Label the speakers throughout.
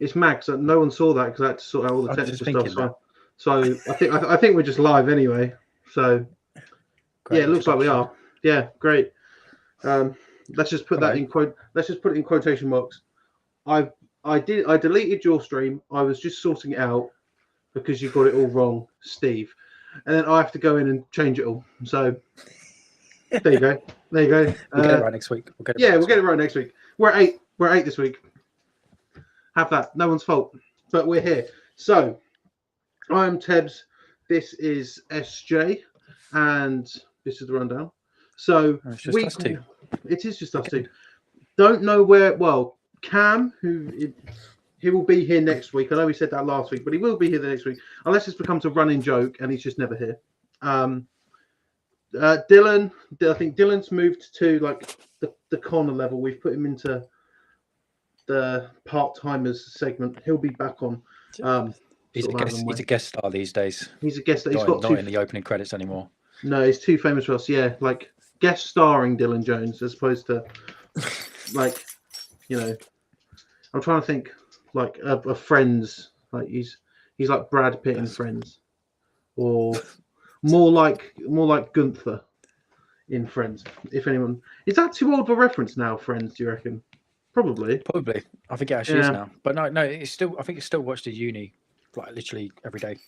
Speaker 1: It's mad because no one saw that because I had to sort out all the technical stuff. So I think we're just live anyway. So great, yeah, it looks like we are. Yeah, great. Let's just put that in quote. Let's just put it in quotation marks. I deleted your stream. I was just sorting it out because you got it all wrong, Steve. And then I have to go in and change it all. So there you go. There you go.
Speaker 2: We'll get it right next week.
Speaker 1: We'll get it right next week. We're at 8. We're at 8 this week. Have that. No one's fault. But we're here. So I'm Tebs. This is SJ. And this is the rundown. So
Speaker 2: it's just us two.
Speaker 1: It is just us two. Don't know where. Well, Cam, he will be here next week. I know we said that last week, but he will be here the next week, unless it's becomes a running joke and he's just never here. Dylan, I think Dylan's moved to like the corner level. We've put him into the part-timers segment. He'll be back on.
Speaker 2: He's a guest star these days.
Speaker 1: He's a guest star. He's
Speaker 2: not in the opening credits anymore.
Speaker 1: No, he's too famous for us. Yeah, like guest starring Dylan Jones as opposed to like, you know, I'm trying to think like a Friends. Like he's like Brad Pitt in Friends, or more like Gunther in Friends. If anyone is that too old of a reference now, Friends? Do you reckon? Probably.
Speaker 2: I think it actually is now. But no, it's still. I think it's still watched at uni, like literally every day.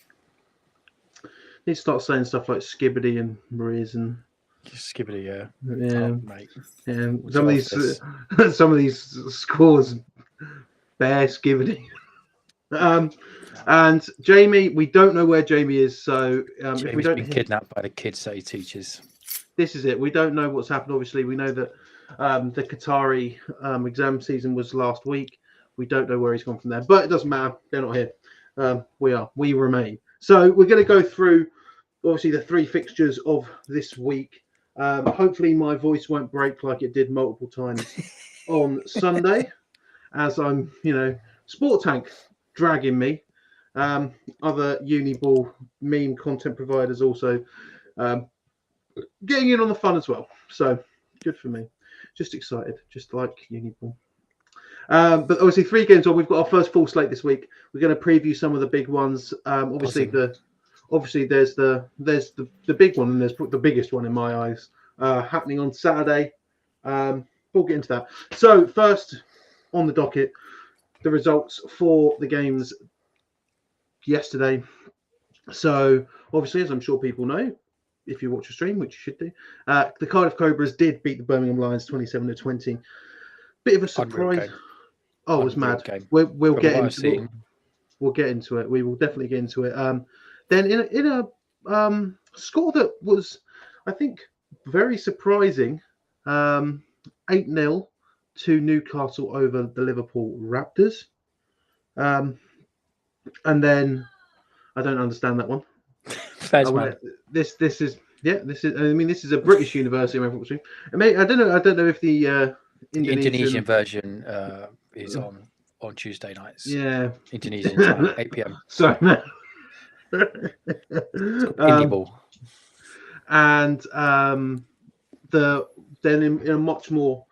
Speaker 1: He starts saying stuff like Skibbity and Maria's and
Speaker 2: Skibbity, yeah,
Speaker 1: mate. Yeah, some of these scores, bear Skibbity. And Jamie, we don't know where Jamie is. So if we don't
Speaker 2: been kidnapped by the kids that he teaches.
Speaker 1: This is it. We don't know what's happened. Obviously, we know that the Qatari exam season was last week. We don't know where he's gone from there, but it doesn't matter. They're not here. We remain. So we're going to go through obviously the 3 fixtures of this week. Hopefully my voice won't break like it did multiple times on Sunday, as I'm, Sport Tank dragging me. Other Uniball meme content providers also getting in on the fun as well. So good for me. Just excited, just like Uniball. But obviously 3 games on. We've got our first full slate this week. We're going to preview some of the big ones. Obviously there's the big one, and there's the biggest one in my eyes happening on Saturday. We'll get into that. So first on the docket, the results for the games yesterday. So obviously, as I'm sure people know, if you watch a stream, which you should do, the Cardiff Cobras did beat the Birmingham Lions 27-20. Bit of a surprise. Oh, it was mad. We'll get into it. We will definitely get into it. Then in a score that was, I think, very surprising, 8-0 to Newcastle over the Liverpool Raptors. And then I don't understand that one. This is. I mean, this is a British university. I don't know if the
Speaker 2: Indonesian version is on Tuesday nights.
Speaker 1: Yeah,
Speaker 2: Indonesian time, 8 p.m.
Speaker 1: Sorry, man.
Speaker 2: Indie ball.
Speaker 1: And then in a much more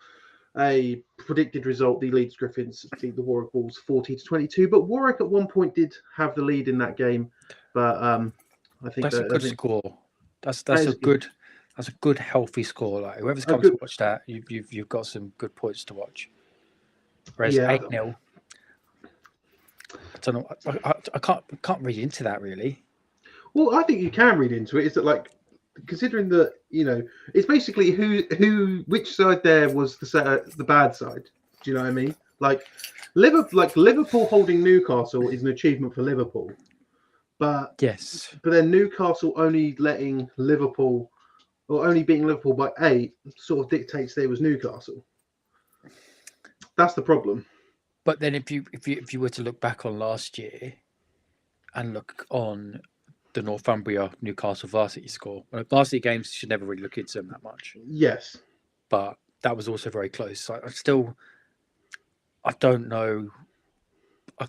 Speaker 1: a predicted result, the Leeds Griffins beat the Warwick Wolves 40-22. But Warwick at one point did have the lead in that game. But I think
Speaker 2: that's a good score. That's a good healthy score. Like whoever's come to watch that, you've got some good points to watch. Whereas 8-0, I don't know. I can't read into that really.
Speaker 1: Well, I think you can read into it. Is that like considering that it's basically which side there was the bad side. Do you know what I mean? Like Liverpool holding Newcastle is an achievement for Liverpool, but
Speaker 2: yes,
Speaker 1: but then Newcastle only letting Liverpool or only beating Liverpool by 8 sort of dictates they was Newcastle. That's the problem.
Speaker 2: But then if you were to look back on last year and look on the Northumbria Newcastle varsity score, varsity games should never really look into them that much.
Speaker 1: Yes,
Speaker 2: but that was also very close. I don't know. I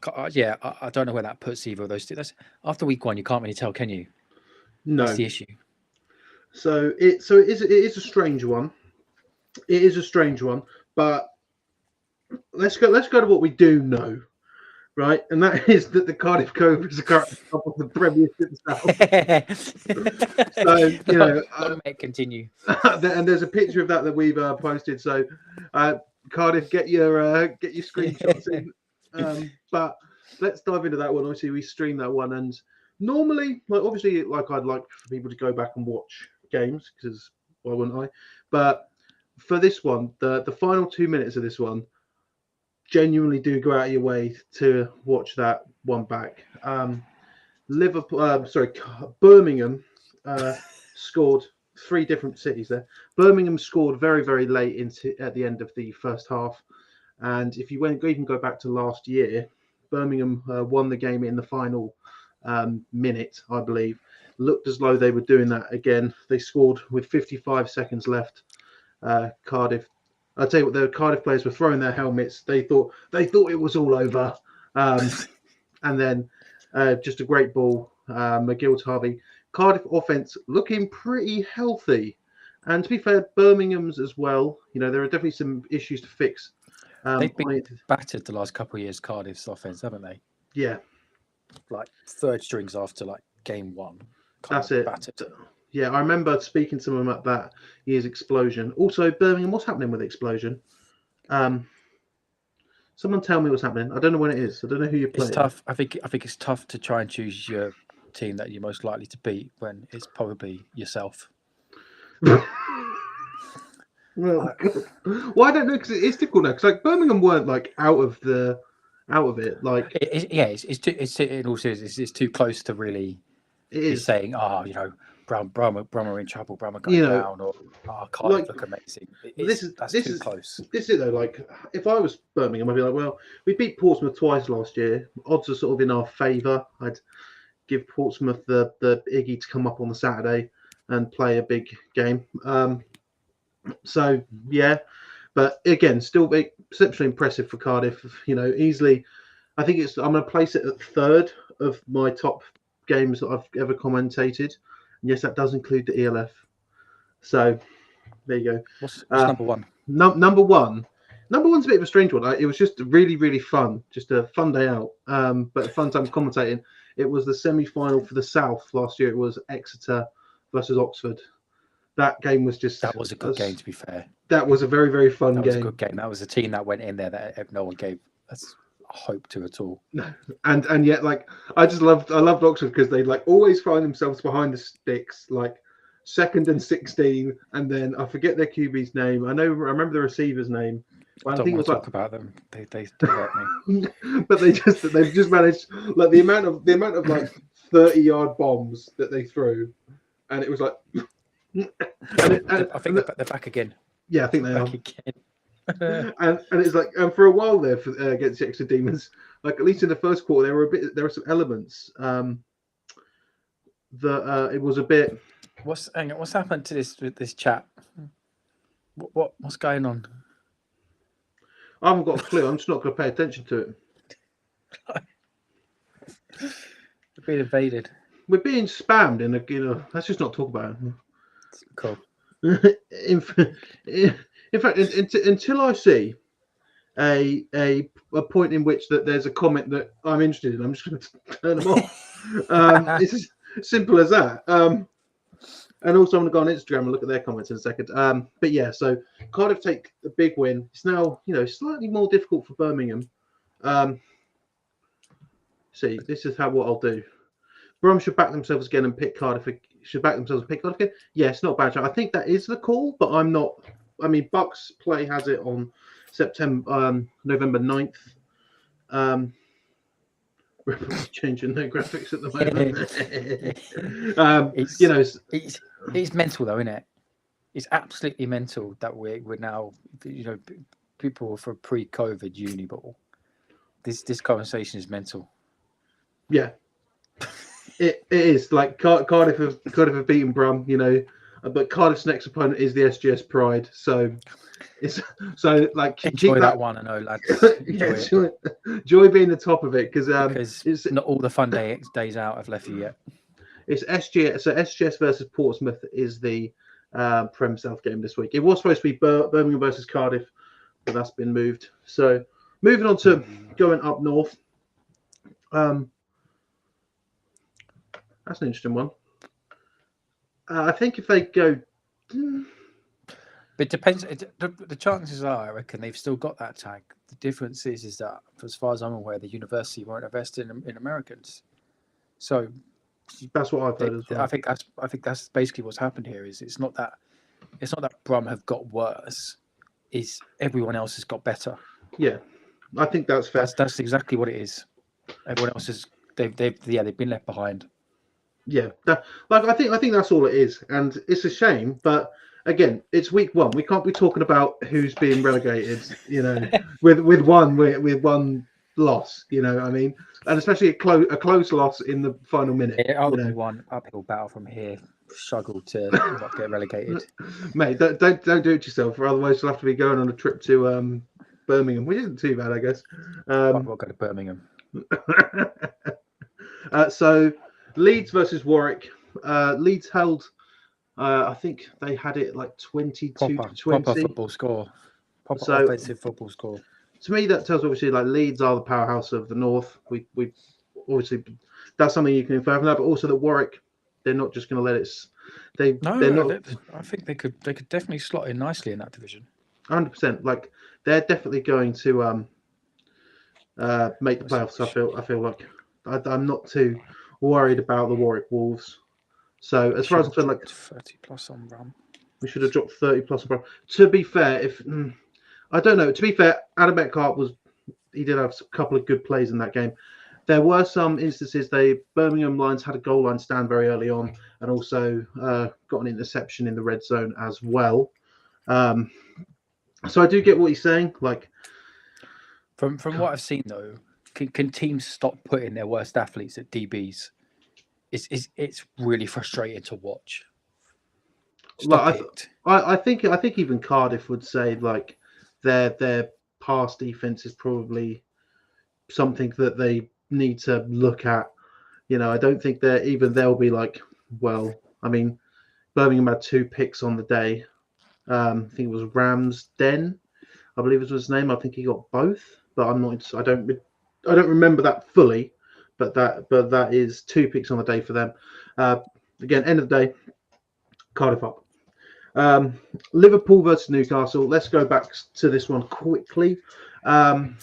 Speaker 2: don't know where that puts either of those two. That's after week 1, you can't really tell, can you?
Speaker 1: No,
Speaker 2: that's the issue.
Speaker 1: So it is a strange one. It is a strange one, but let's go to what we do know. right? And that is that the Cardiff Cobras are currently top of the Premiership South. So, you know,
Speaker 2: continue.
Speaker 1: And there's a picture of that we've posted. So, Cardiff, get your screenshots in. But let's dive into that one. Obviously, we stream that one, and normally, obviously, I'd like for people to go back and watch games because why wouldn't I? But for this one, the final 2 minutes of this one, genuinely do go out of your way to watch that one back. Birmingham scored 3 different cities there. Birmingham scored very, very late at the end of the first half, and if you even go back to last year, Birmingham won the game in the final minute, I believe. Looked as though they were doing that again. They scored with 55 seconds left. Cardiff. I'll tell you what, the Cardiff players were throwing their helmets. They thought it was all over. And then just a great ball, McGill to Harvey. Cardiff offense looking pretty healthy. And to be fair, Birmingham's as well. You know, there are definitely some issues to fix.
Speaker 2: They've been battered the last couple of years, Cardiff's offense, haven't they?
Speaker 1: Yeah.
Speaker 2: Like third strings after game 1.
Speaker 1: That's it.
Speaker 2: Battered.
Speaker 1: Yeah, I remember speaking to them at that year's Explosion. Also, Birmingham, what's happening with Explosion? Someone tell me what's happening. I don't know when it is. I don't know who you're playing.
Speaker 2: It's tough. I think it's tough to try and choose your team that you're most likely to beat when it's probably yourself.
Speaker 1: Well, I don't know because it's difficult now. Because Birmingham weren't out of it.
Speaker 2: It's in all seriousness, it's too close to really. It is saying, Brum are in trouble, Brum are going down, or Cardiff look amazing. That's too close.
Speaker 1: This is though, if I was Birmingham, I'd be well, we beat Portsmouth twice last year. Odds are sort of in our favour. I'd give Portsmouth the Iggy to come up on the Saturday and play a big game. So yeah, but again, still exceptionally impressive for Cardiff. Easily, I think I'm going to place it at 3rd of my top games that I've ever commentated. Yes, that does include the ELF. So there you go.
Speaker 2: What's number 1?
Speaker 1: Number one. Number one's a bit of a strange one. It was just really, really fun. Just a fun day out. But a fun time commentating. It was the semi-final for the South last year. It was Exeter versus Oxford. That game was just...
Speaker 2: That was a good game, to be fair.
Speaker 1: That was a very, very fun game.
Speaker 2: That was a good game. That was a team that went in there that no one gave us hope to at all.
Speaker 1: No. And yet, I loved Oxford because they always find themselves behind the sticks, 2nd and 16, and then I forget their QB's name. I remember the receiver's name.
Speaker 2: I don't want to talk about them. They hurt me.
Speaker 1: But they've just managed the amount of 30-yard bombs that they threw, and it was
Speaker 2: I think they're back again.
Speaker 1: Yeah, I think they are.
Speaker 2: Again.
Speaker 1: and it's and for a while there against the Exeter Demons, at least in the first quarter, there were some elements that it was a bit.
Speaker 2: What's happened to this chat? What's going on?
Speaker 1: I haven't got a clue. I'm just not going to pay attention to it.
Speaker 2: We're being invaded.
Speaker 1: We're being spammed let's just not talk about it.
Speaker 2: Cool.
Speaker 1: In fact, until I see a point in which that there's a comment that I'm interested in, I'm just going to turn them off. It's as simple as that. And also, I'm going to go on Instagram and look at their comments in a second. But yeah, so Cardiff take the big win. It's now, slightly more difficult for Birmingham. See, this is what I'll do. Brum should back themselves again and pick Cardiff. Again. Yeah, it's not a bad shot. I think that is the call, but I'm not. I mean, BUCS Play has it on November 9th. Changing their graphics at the moment.
Speaker 2: It's mental though, isn't it? It's absolutely mental that we're now, people for pre-COVID uni ball. This conversation is mental.
Speaker 1: Yeah, it is. Cardiff have beaten Brum, but Cardiff's next opponent is the SGS Pride. So it's
Speaker 2: enjoy that one, I know, lads.
Speaker 1: Joy being the top of it because
Speaker 2: it's not all the fun days out have left you yet.
Speaker 1: It's SGS. So SGS versus Portsmouth is the Prem South game this week. It was supposed to be Birmingham versus Cardiff, but that's been moved. So moving on to going up north. That's an interesting one. I think if they go.
Speaker 2: It depends. The chances are, I reckon, they've still got that tag. The difference is that, as far as I'm aware, the university won't invest in Americans. So
Speaker 1: that's what I've heard as well.
Speaker 2: I think that's basically what's happened here. Is it's not that Brum have got worse. Is everyone else has got better?
Speaker 1: Yeah, I think that's fair.
Speaker 2: That's exactly what it is. Everyone else is they've been left behind.
Speaker 1: Yeah, I think that's all it is, and it's a shame, but. Again, it's week 1. We can't be talking about who's being relegated, with one loss. You know what I mean? And especially a close loss in the final minute.
Speaker 2: Yeah, one uphill battle from here. Struggle to not get relegated.
Speaker 1: Mate, don't do it yourself, or otherwise you'll have to be going on a trip to Birmingham, which isn't too bad, I guess.
Speaker 2: We'll go to Birmingham.
Speaker 1: So Leeds versus Warwick. Leeds held. I think they had it like 22 to 20.
Speaker 2: Proper football score. Proper offensive football score.
Speaker 1: To me, that tells obviously like Leeds are the powerhouse of the north. We obviously that's something you can infer from that, but also that Warwick, they're not just going to let it. They're not.
Speaker 2: I think they could definitely slot in nicely in that division.
Speaker 1: 100%. Like they're definitely going to make the playoffs. I feel like I'm not too worried about the Warwick Wolves. So as far as I'm concerned, like
Speaker 2: 30 plus on Rum,
Speaker 1: we should have dropped 30 plus on Rum. To be fair, I don't know. To be fair, Adam Metcalf he did have a couple of good plays in that game. There were some instances Birmingham Lions had a goal line stand very early on, and also got an interception in the red zone as well. So I do get what he's saying. Like
Speaker 2: from what I've seen though, can teams stop putting their worst athletes at DBs? It's really frustrating to watch.
Speaker 1: I think even Cardiff would say like their pass defense is probably something that they need to look at. I don't think they'll be like, well, I mean, Birmingham had 2 picks on the day. I think it was Ramsden, I believe was his name. I think he got both, but I don't remember that fully. But that is 2 picks on the day for them. Again, end of the day, Cardiff up. Liverpool versus Newcastle. Let's go back to this one quickly. I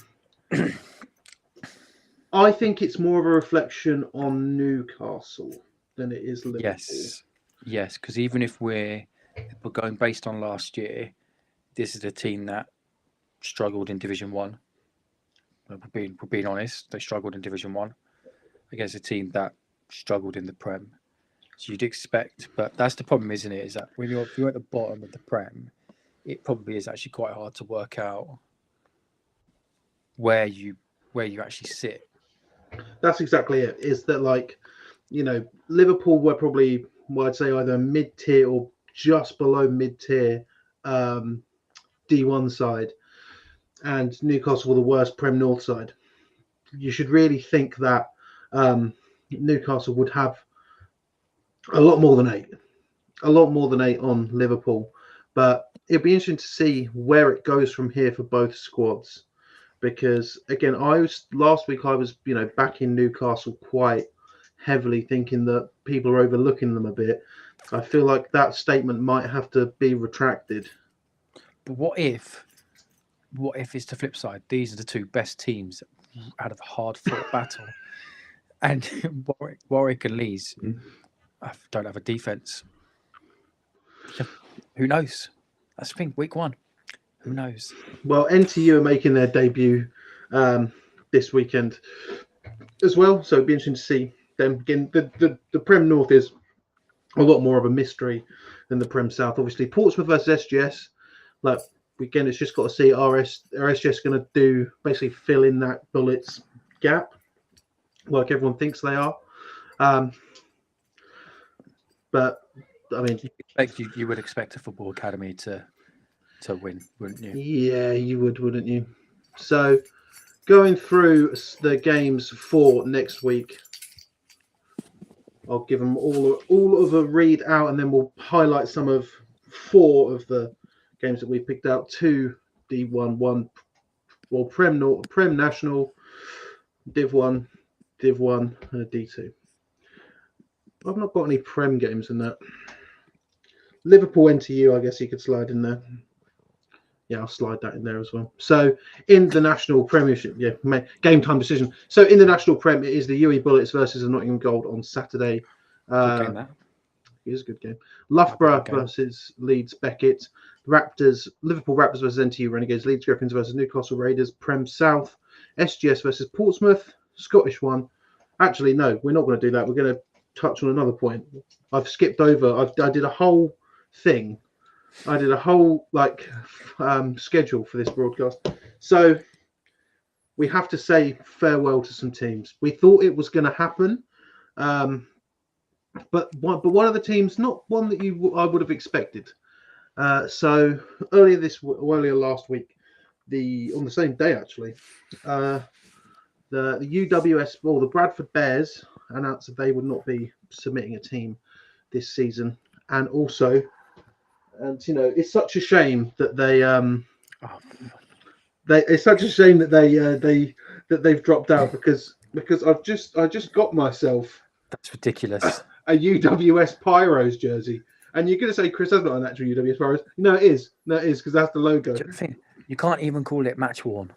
Speaker 1: think it's more of a reflection on Newcastle than it is Liverpool.
Speaker 2: Yes, because even if we're going based on last year, this is a team that struggled in Division 1. We're being honest, they struggled in Division 1 against a team that struggled in the Prem. So you'd expect, but that's the problem, isn't it? Is that when you're at the bottom of the Prem, it probably is actually quite hard to work out where you actually sit.
Speaker 1: That's exactly it. Is that like, Liverpool were probably, I'd say either mid-tier or just below mid-tier D1 side, and Newcastle were the worst Prem North side. You should really think that Newcastle would have a lot more than 8 on Liverpool, but it'll be interesting to see where it goes from here for both squads, because again, last week I was backing Newcastle quite heavily, thinking that people are overlooking them a bit. I feel like that statement might have to be retracted.
Speaker 2: But what if it's the flip side? These are the 2 best teams out of a hard-fought battle, and Warwick and Leeds don't have a defense. Who knows? That's the thing. Week 1, who knows?
Speaker 1: Well, NTU are making their debut this weekend as well, so it'd be interesting to see them again. The Prem North is a lot more of a mystery than the Prem South. Obviously, Portsmouth versus SGS. Like again, it's just got to see are SGS going to do basically fill in that Bullets gap, like everyone thinks they are. But I mean,
Speaker 2: you would expect a football academy to win, wouldn't you?
Speaker 1: Yeah, you would, wouldn't you? So, going through the games for next week, I'll give them all of a read out, and then we'll highlight some of 4 of the games that we picked out: 2 D1, 1 Prem National, Div 1, Div 1 and a D2. I've not got any Prem games in that. Liverpool NTU, I guess you could slide in there. Yeah, I'll slide that in there as well. So in the National Premiership, game time decision. So in the National Prem, it is the UE Bullets versus the Nottingham Gold on Saturday.
Speaker 2: Good game, that.
Speaker 1: It is a good game. Loughborough versus Leeds Beckett. Raptors, Liverpool Raptors versus NTU Renegades. Leeds Griffins versus Newcastle Raiders. Prem South. SGS versus Portsmouth. Scottish one. Actually, no, we're not going to do that. We're going to touch on another point. I've skipped over. I did a whole thing. I did a whole schedule for this broadcast. So we have to say farewell to some teams. We thought it was going to happen, but one of the teams, not one that I would have expected. So earlier last week, on the same day actually, the UWS, the Bradford Bears announced that they would not be submitting a team this season, and also. And it's such a shame that it's such a shame that they've dropped out because I just got myself
Speaker 2: that's ridiculous
Speaker 1: a UWS Pyros jersey, and you're going to say, Chris, that's not an actual UWS Pyros. No, it is because that's the logo.
Speaker 2: You can't even call it match worn.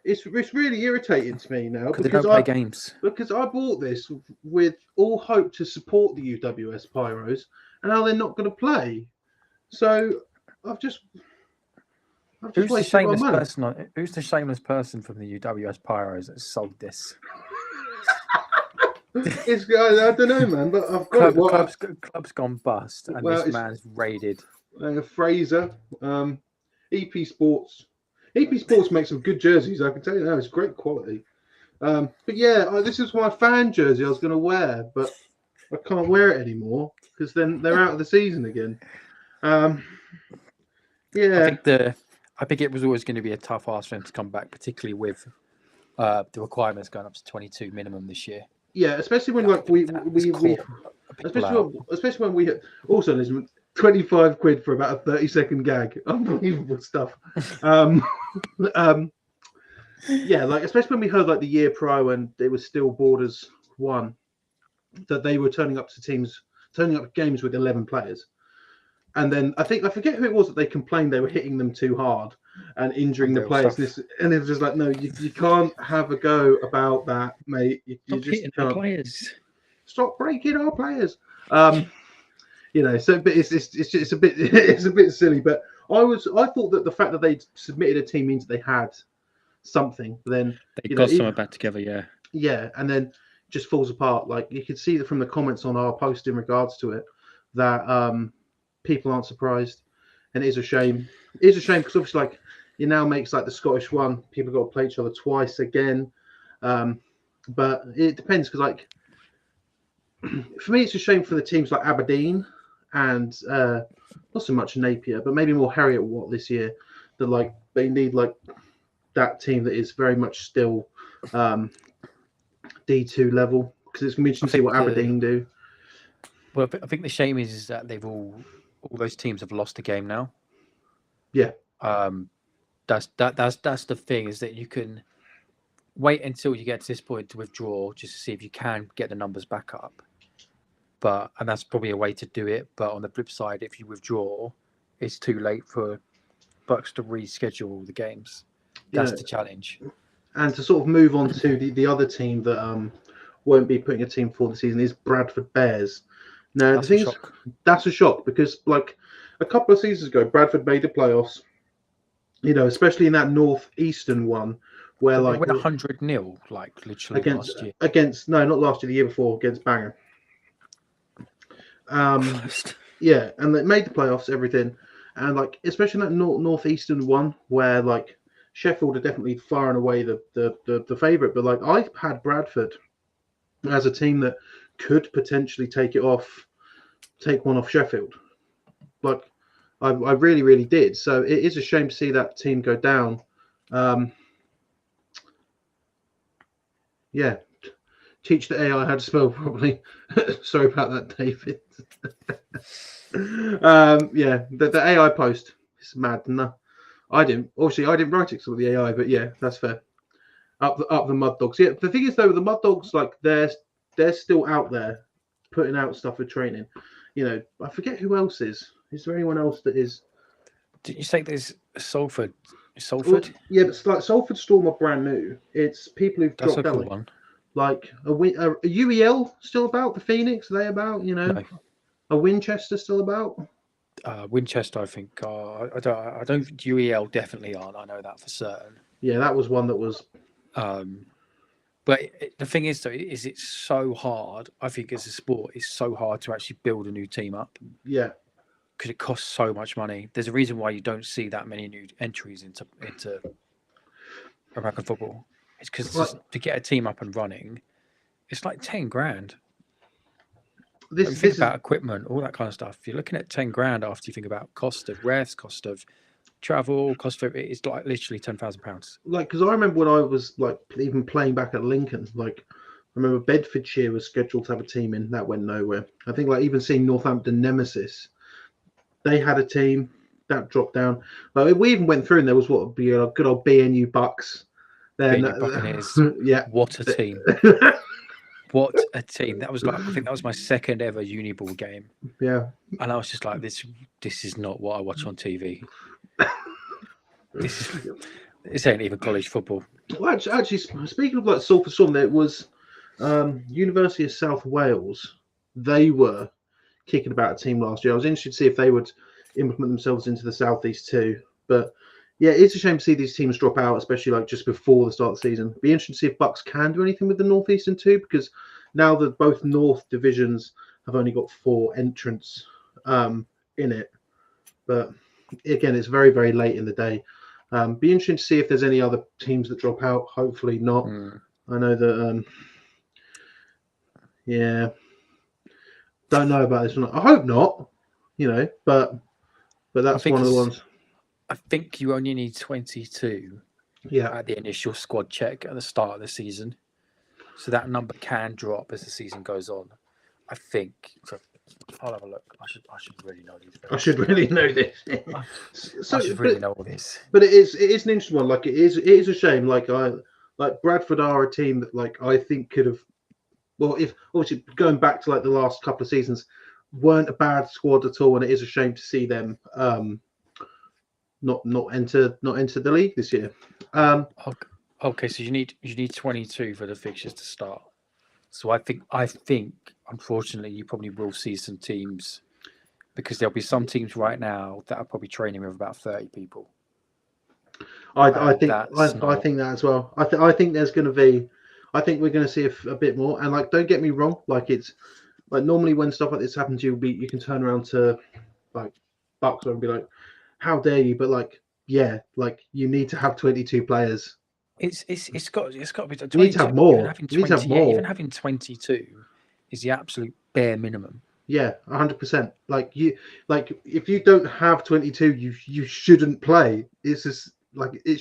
Speaker 1: It's really irritating to me now
Speaker 2: because they don't play games.
Speaker 1: Because I bought this with all hope to support the UWS Pyros, and now they're not going to play. So
Speaker 2: who's the shameless person? Who's the shameless person from the UWS Pyros that sold this?
Speaker 1: I don't know, man. But I've got
Speaker 2: club's gone bust, and this man's raided.
Speaker 1: Fraser, EP Sports. EP Sports makes some good jerseys. I can tell you now, it's great quality. But yeah, this is my fan jersey I was going to wear, but I can't wear it anymore because then they're out of the season again. I
Speaker 2: think it was always going to be a tough ask for them to come back, particularly with the requirements going up to 22 minimum this year.
Speaker 1: Yeah, especially when especially when we had also listen, 25 quid for about a 30-second gag. Unbelievable stuff. Especially when we heard the year prior when it was still Borders 1, that they were turning up games with 11 players. And then I forget who it was that they complained they were hitting them too hard and injuring the players. And it was just like, no, you can't have a go about that, mate. You
Speaker 2: Stop
Speaker 1: just
Speaker 2: hitting
Speaker 1: can't.
Speaker 2: The players.
Speaker 1: Stop breaking our players. So but it's a bit silly. But I thought that the fact that they submitted a team means they had something. Then
Speaker 2: they got something back together, yeah.
Speaker 1: Yeah, and then just falls apart. Like you could see that from the comments on our post in regards to it that people aren't surprised, and it is a shame. It is a shame because obviously, it now makes the Scottish one. People got to play each other twice again, but it depends because for me, it's a shame for the teams like Aberdeen and not so much Napier, but maybe more Harriet Watt this year. That they need that team that is very much still D2 level because it's going to be interesting to see what Aberdeen do.
Speaker 2: Well, I think the shame is that they've all those teams have lost a game now.
Speaker 1: Yeah.
Speaker 2: That's the thing, is that you can wait until you get to this point to withdraw just to see if you can get the numbers back up. And that's probably a way to do it. But on the flip side, if you withdraw, it's too late for BUCS to reschedule the games. That's the challenge.
Speaker 1: And to sort of move on to the other team that won't be putting a team for the season is Bradford Bears. Now, that's a shock because a couple of seasons ago, Bradford made the playoffs. Especially in that northeastern one, where
Speaker 2: they went 100-0, literally last year.
Speaker 1: Not last year, the year before against Bangor. Yeah, and they made the playoffs, everything, and especially in that northeastern one, where Sheffield are definitely far and away the favourite, but I had Bradford as a team that could potentially take one off Sheffield. I really, really did. So it is a shame to see that team go down. Teach the AI how to spell properly. Sorry about that, David. The AI post is mad. No, I didn't write it because of the AI, but yeah, that's fair. up the Mud Dogs. Yeah, the thing is though, the Mud Dogs, like they're still out there putting out stuff for training. You know, I forget who else is. Is there anyone else that is?
Speaker 2: Did you say there's Salford?
Speaker 1: Well, yeah, but like Salford Storm are brand new. It's people who've
Speaker 2: That's
Speaker 1: dropped
Speaker 2: a
Speaker 1: out.
Speaker 2: cool one.
Speaker 1: Like a UEL still about? The Phoenix, are they about? You know,
Speaker 2: No.
Speaker 1: a Winchester still about?
Speaker 2: Winchester, I think. I don't think UEL definitely aren't. I know that for certain.
Speaker 1: Yeah, that was one that was.
Speaker 2: But the thing is, though, is it's so hard. I think as a sport, it's so hard to actually build a new team up.
Speaker 1: Yeah.
Speaker 2: Because it costs so much money. There's a reason why you don't see that many new entries into American football. It's because to get a team up and running, it's like 10 grand. Think about equipment, all that kind of stuff. You're looking at 10 grand after you think about cost of refs, cost of travel, cost of it's like literally £10,000.
Speaker 1: Like, because I remember when I was like even playing back at Lincoln, like I remember Bedfordshire was scheduled to have a team in, that went nowhere. I think like even seeing Northampton Nemesis, they had a team that dropped down. Like we even went through and there was what would be a good old BNU BUCS. Then
Speaker 2: Buccaneers,
Speaker 1: yeah,
Speaker 2: what a team! What a team! That was like, I think that was my second ever Uniball game.
Speaker 1: Yeah,
Speaker 2: and I was just like, this is not what I watch on TV. This ain't even college football.
Speaker 1: Well, actually, speaking of like Salford Storm, there was University of South Wales. They were kicking about a team last year. I was interested to see if they would implement themselves into the Southeast too. But yeah, it's a shame to see these teams drop out, especially like just before the start of the season. Be interested to see if BUCS can do anything with the Northeastern too, because now that both North divisions have only got 4 entrants in it. But again, it's very, very late in the day. Be interesting to see if there's any other teams that drop out. Hopefully not. I know that. Yeah, don't know about this one. I hope not. You know, but that's one of the ones.
Speaker 2: I think you only need 22.
Speaker 1: Yeah.
Speaker 2: At the initial squad check at the start of the season, so that number can drop as the season goes on. I think. So I'll have a look. I should really know these.
Speaker 1: I should really know this.
Speaker 2: I should really know all this.
Speaker 1: But it is an interesting one. Like it is a shame. Like Bradford are a team that like I think could have. Well, if obviously going back to like the last couple of seasons, weren't a bad squad at all, and it is a shame to see them not enter the league this year.
Speaker 2: Okay, so you need 22 for the fixtures to start. So I think unfortunately you probably will see some teams, because there'll be some teams right now that are probably training with about 30 people.
Speaker 1: I think that as well. I think there's going to be. I think we're going to see a bit more. And like, don't get me wrong. Like it's like normally when stuff like this happens, you can turn around to like BUCS and be like, "How dare you?" But like, yeah, like you need to have 22 players.
Speaker 2: It's got to be. 22.
Speaker 1: You need to have more.
Speaker 2: Even having 22 is the absolute bare minimum.
Speaker 1: Yeah, 100%. Like if you don't have 22, you shouldn't play. It's just like it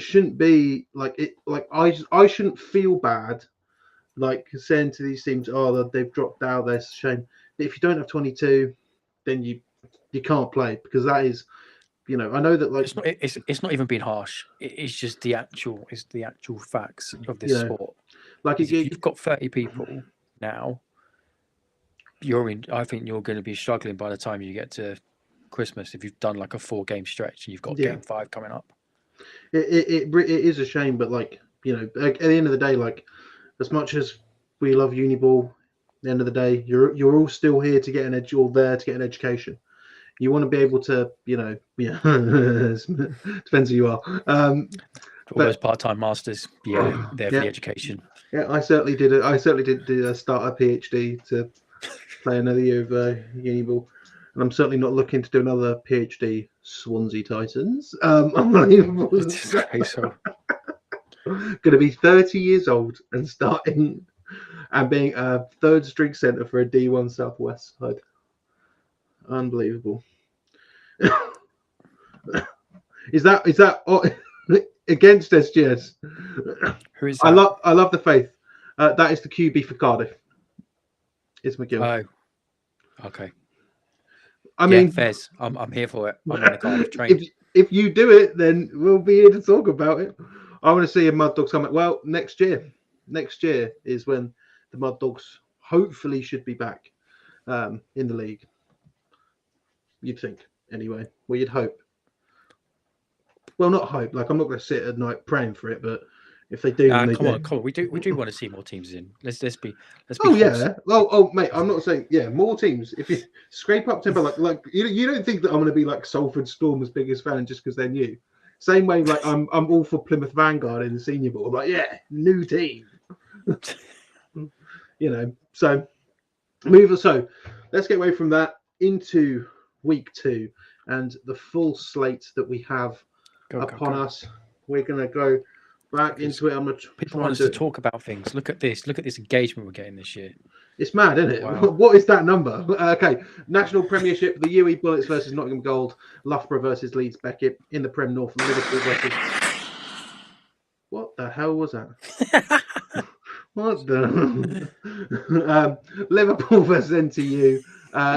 Speaker 1: shouldn't be like it. Like I shouldn't feel bad, like saying to these teams, "Oh, they've dropped out. That's a shame." But if you don't have 22, then you can't play, because that is. You know, I know that like
Speaker 2: it's not even being harsh. It's just the actual facts of this sport. Like if you've got 30 people now, I think you're going to be struggling by the time you get to Christmas if you've done like a 4-game stretch and you've got game 5 coming up.
Speaker 1: It is a shame, but like, you know, at the end of the day, like as much as we love Uniball, at the end of the day, you're all still here to get an edge, or there to get an education. You want to be able to, you know, depends who you are.
Speaker 2: All those part-time masters, they're for the education.
Speaker 1: Yeah, I certainly did start a PhD to play another year of Uniball, and I'm certainly not looking to do another PhD Swansea Titans. Unbelievable. Going to be 30 years old and starting and being a third string centre for a D1 Southwest side. Unbelievable. Is that against SGS?
Speaker 2: Who is that?
Speaker 1: I love the faith. That is the QB for Cardiff. It's McGill.
Speaker 2: Oh, okay.
Speaker 1: I mean,
Speaker 2: Fez, I'm here for it. I'm on the Cardiff train.
Speaker 1: If you do it, then we'll be here to talk about it. I want to see a Mud Dogs come. Well, next year is when the Mud Dogs hopefully should be back in the league. You'd think, anyway. Well, you'd hope. Well, not hope. Like, I'm not going to sit at night praying for it, but if they do, then they
Speaker 2: come
Speaker 1: do.
Speaker 2: on. We do want to see more teams in. Let's be.
Speaker 1: Oh yeah. Oh mate, I'm not saying more teams. If you scrape up tempo, like you don't think that I'm going to be like Salford Storm's biggest fan just because they're new. Same way, like I'm all for Plymouth Vanguard in the senior ball. I'm like, yeah, new team. So So let's get away from that into week 2 and the full slate that we have upon us. We're going to go back into it. I'm going to
Speaker 2: people want us to talk about things. Look at this engagement we're getting this year.
Speaker 1: It's mad, isn't it? Wow. What is that number? Okay, National Premiership, the UE Bullets versus Nottingham Gold, Loughborough versus Leeds Beckett, in the Prem North, Liverpool versus... What the hell was that? What the... Liverpool versus NTU,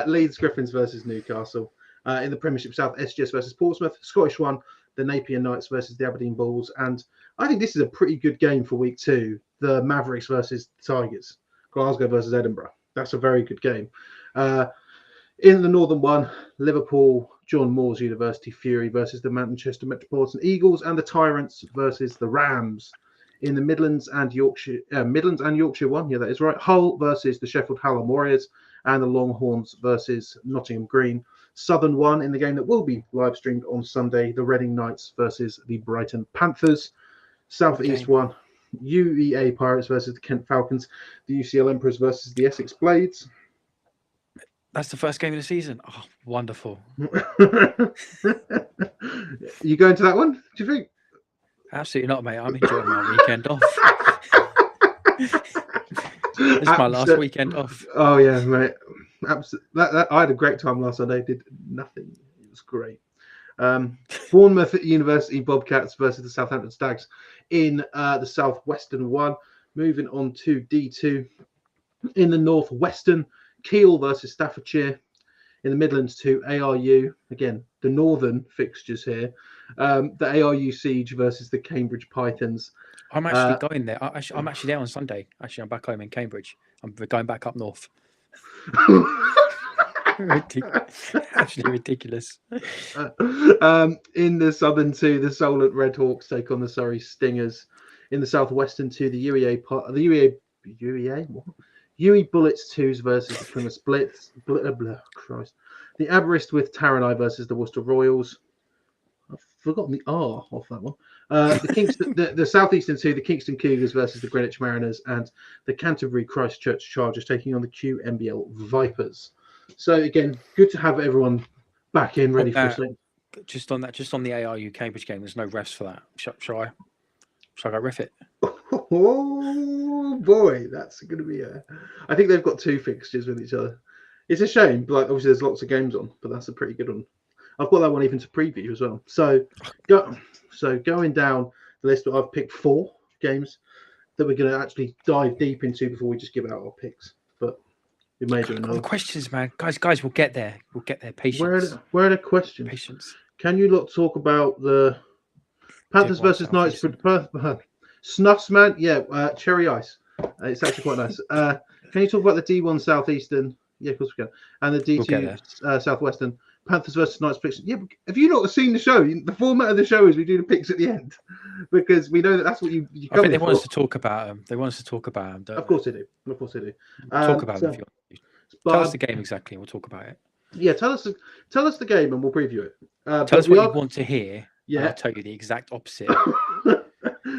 Speaker 1: Leeds Griffins versus Newcastle. In the Premiership South, SGS versus Portsmouth, Scottish 1, the Napier Knights versus the Aberdeen Bulls. And I think this is a pretty good game for week 2, the Mavericks versus the Tigers. Glasgow versus Edinburgh. That's a very good game. In the Northern 1, Liverpool, John Moores University Fury versus the Manchester Metropolitan Eagles, and the Tyrants versus the Rams. In the Midlands and Yorkshire 1, yeah, that is right. Hull versus the Sheffield Hallam Warriors, and the Longhorns versus Nottingham Green. Southern 1, in the game that will be live streamed on Sunday, the Reading Knights versus the Brighton Panthers. South East 1. UEA Pirates versus the Kent Falcons, the UCL Emperors versus the Essex Blades.
Speaker 2: That's the first game of the season. Oh, wonderful.
Speaker 1: You going to that one, do you think?
Speaker 2: Absolutely not, mate. I'm enjoying my weekend off. It's my last weekend off.
Speaker 1: Oh, yeah, mate. Absolutely. I had a great time last Sunday. Did nothing. It was great. Bournemouth University Bobcats versus the Southampton Stags in the Southwestern 1. Moving on to D2. In the Northwestern, Keele versus Staffordshire. In the Midlands 2, ARU. Again, the northern fixtures here. The ARU Siege versus the Cambridge Pythons.
Speaker 2: I'm actually going there. I'm actually there on Sunday. Actually, I'm back home in Cambridge. I'm going back up north. Absolutely ridiculous. In the Southern 2, the Solent Redhawks take on the Surrey Stingers. In the Southwestern 2, the UE Bullets 2s versus the Plymouth Splits. Christ. The Aberystwyth Taranai versus the Worcester Royals. I've forgotten the R off that one. The Kingston, the Southeastern 2, the Kingston Cougars versus the Greenwich Mariners, and the Canterbury Christchurch Chargers taking on the QMBL Vipers. So again, good to have everyone back in ready for sleep. Just on the ARU Cambridge game, there's no refs for that. Shall I go ref it?
Speaker 1: Oh boy, that's going to be I think they've got 2 fixtures with each other. It's a shame, but obviously there's lots of games on, but that's a pretty good one. I've got that one even to preview as well. So going down the list, I've picked 4 games that we're going to actually dive deep into before we just give out our picks. But we may do another.
Speaker 2: Questions, man. Guys, we'll get there. Patience.
Speaker 1: Where are the questions?
Speaker 2: Patience.
Speaker 1: Can you lot talk about the Panthers versus Knights? Snuffs, man. Yeah, cherry ice. It's actually quite nice. Can you talk about the D1 Southeastern? Yeah, of course we can. And the D2 Southwestern. Panthers versus Knights picks. Yeah, have you not seen the show? The format of the show is we do the picks at the end because we know that's what you come
Speaker 2: I think they want us to talk about them. They want us to talk about them.
Speaker 1: Of course they do.
Speaker 2: Talk about them if you want. Tell us the game exactly and we'll talk about it.
Speaker 1: Yeah, tell us the game and we'll preview it.
Speaker 2: Tell us what you want to hear. Yeah, I'll tell you the exact opposite.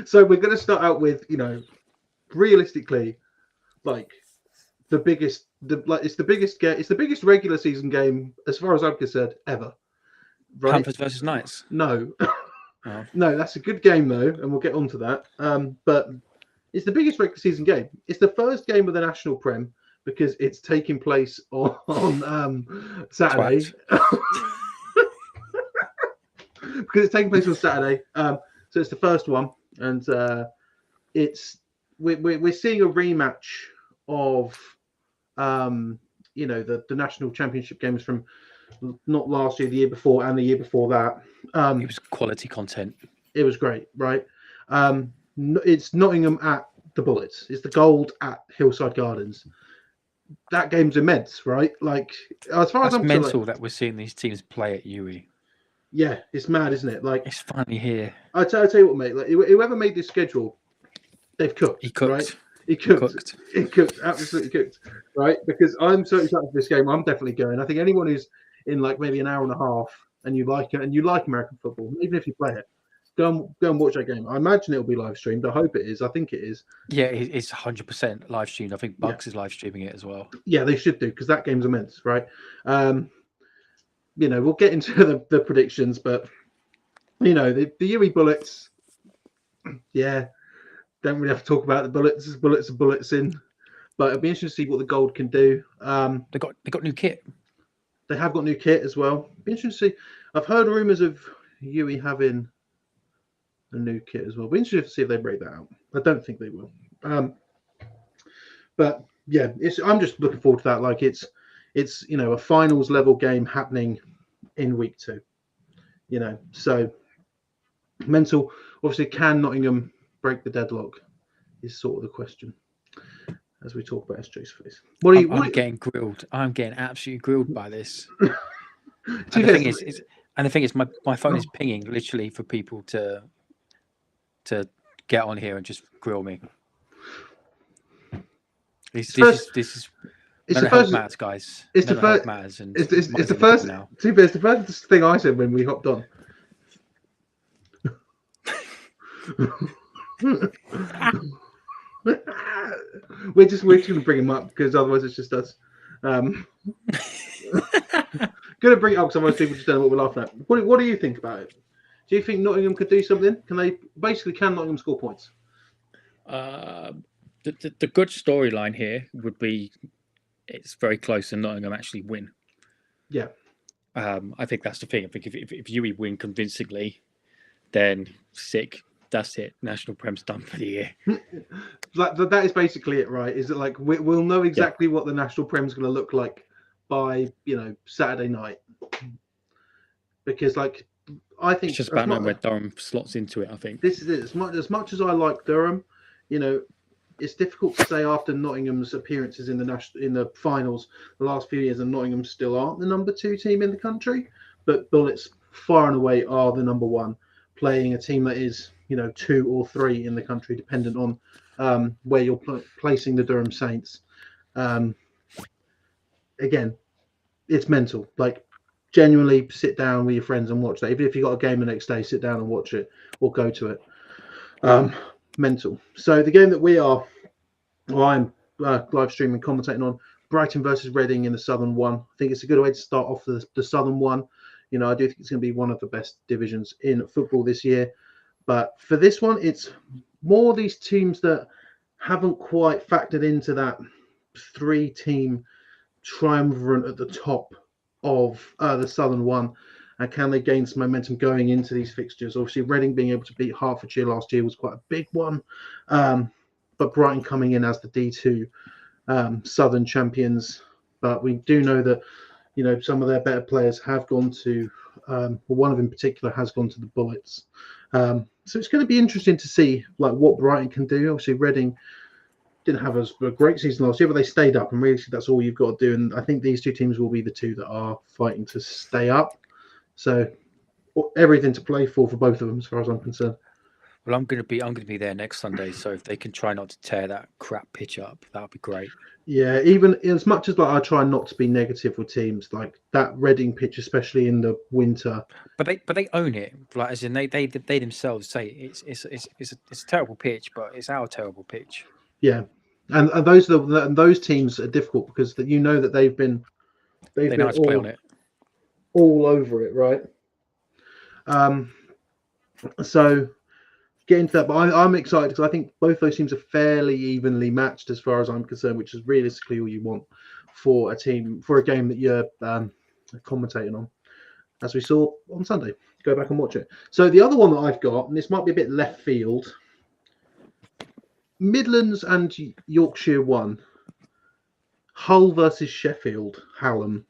Speaker 1: So we're going to start out with, realistically, like the biggest regular season game as far as I'm concerned ever. Right?
Speaker 2: Panthers versus Knights.
Speaker 1: No, no, that's a good game though, and we'll get onto that. But it's the biggest regular season game. It's the first game of the National Prem because it's taking place on Saturday. Because it's taking place on Saturday. So it's the first one, and we're seeing a rematch of the national championship games from not last year, the year before, and the year before that.
Speaker 2: It was quality content.
Speaker 1: It was great, right? It's Nottingham at the Bullets. It's the Gold at Hillside Gardens. That game's immense, right? Like, as far as I'm
Speaker 2: mental
Speaker 1: concerned,
Speaker 2: that we're seeing these teams play at UE.
Speaker 1: Yeah, it's mad, isn't it? Like,
Speaker 2: it's funny here.
Speaker 1: I tell you what, mate. Like, whoever made this schedule, they've cooked.
Speaker 2: He cooked.
Speaker 1: Right? He cooked. Absolutely cooked. Right? Because I'm so excited for this game. I'm definitely going. I think anyone who's in like maybe an hour and a half and you like it and you like American football, even if you play it, go and watch that game. I imagine it'll be live streamed. I hope it is. I think it is.
Speaker 2: Yeah, it's 100% live streamed. I think BUCS is live streaming it as well.
Speaker 1: Yeah, they should do because that game's immense, right? We'll get into the predictions, but the UE Bullets. Yeah, don't really have to talk about the Bullets. There's bullets and bullets in, but it'll be interesting to see what the Gold can do.
Speaker 2: They got new kit.
Speaker 1: They have got new kit as well. Be interesting to see. I've heard rumours of UE having a new kit as well. Be interesting to see if they break that out. I don't think they will. But yeah, I'm just looking forward to that. Like it's a finals level game happening in week 2. So mental. Obviously, can Nottingham break the deadlock? Is sort of the question as we talk about SJ's face.
Speaker 2: I'm getting grilled. I'm getting absolutely grilled by this. And the thing is, my phone is pinging literally for people to get on here and just grill me. This is the first matters, guys.
Speaker 1: It's the first matters, and it's the first now. It's the first thing I said when we hopped on. we're just going to bring him up because otherwise it's just us. Going to bring it up because otherwise people just don't know what we're laughing at. What do you think about it? Do you think Nottingham could do something? Can Nottingham score points?
Speaker 2: The good storyline here would be it's very close and Nottingham actually win.
Speaker 1: Yeah.
Speaker 2: I think that's the thing. I think if UE win convincingly, then sick. That's it. National Prem's done for the year.
Speaker 1: That is basically it, right? Is it like we'll know exactly what the National Prem's going to look like by Saturday night? Because I think
Speaker 2: it's just about knowing where Durham slots into it. I think
Speaker 1: this is it. As much as I like Durham, it's difficult to say after Nottingham's appearances in the finals the last few years, and Nottingham still aren't the number 2 team in the country, but Bullets far and away are the number 1, playing a team that is 2 or 3 in the country, dependent on where you're placing the Durham Saints. Again, it's mental. Like, genuinely sit down with your friends and watch that. Even if you got a game the next day, sit down and watch it or go to it. Mental. So the game that I'm live streaming, commentating on, Brighton versus Reading in the Southern One. I think it's a good way to start off the Southern One. I do think it's going to be one of the best divisions in football this year. But for this one, it's more these teams that haven't quite factored into that 3-team triumvirate at the top of the Southern One. And can they gain some momentum going into these fixtures? Obviously, Reading being able to beat Hertfordshire last year was quite a big one. But Brighton coming in as the D2 Southern champions. But we do know that, some of their better players have gone to, one of them in particular has gone to the Bullets. So it's going to be interesting to see what Brighton can do. Obviously, Reading didn't have a great season last year, but they stayed up, and really that's all you've got to do. And I think these 2 teams will be the 2 that are fighting to stay up. So everything to play for both of them, as far as I'm concerned.
Speaker 2: Well, I'm going to be there next Sunday, so if they can try not to tear that crap pitch up, that would be great.
Speaker 1: Yeah, even as much as I try not to be negative with teams like that Reading pitch, especially in the winter.
Speaker 2: But they own it, as in they themselves say it's a terrible pitch, but it's our terrible pitch.
Speaker 1: Yeah, and those teams are difficult because that that they've been
Speaker 2: play on it,
Speaker 1: all over it, right? So get into that, but I'm excited because I think both those teams are fairly evenly matched as far as I'm concerned, which is realistically all you want for a game that you're commentating on, as we saw on Sunday. Go back and watch it. So the other one that I've got, and this might be a bit left field, Midlands and Yorkshire 1, Hull versus Sheffield, Hallam.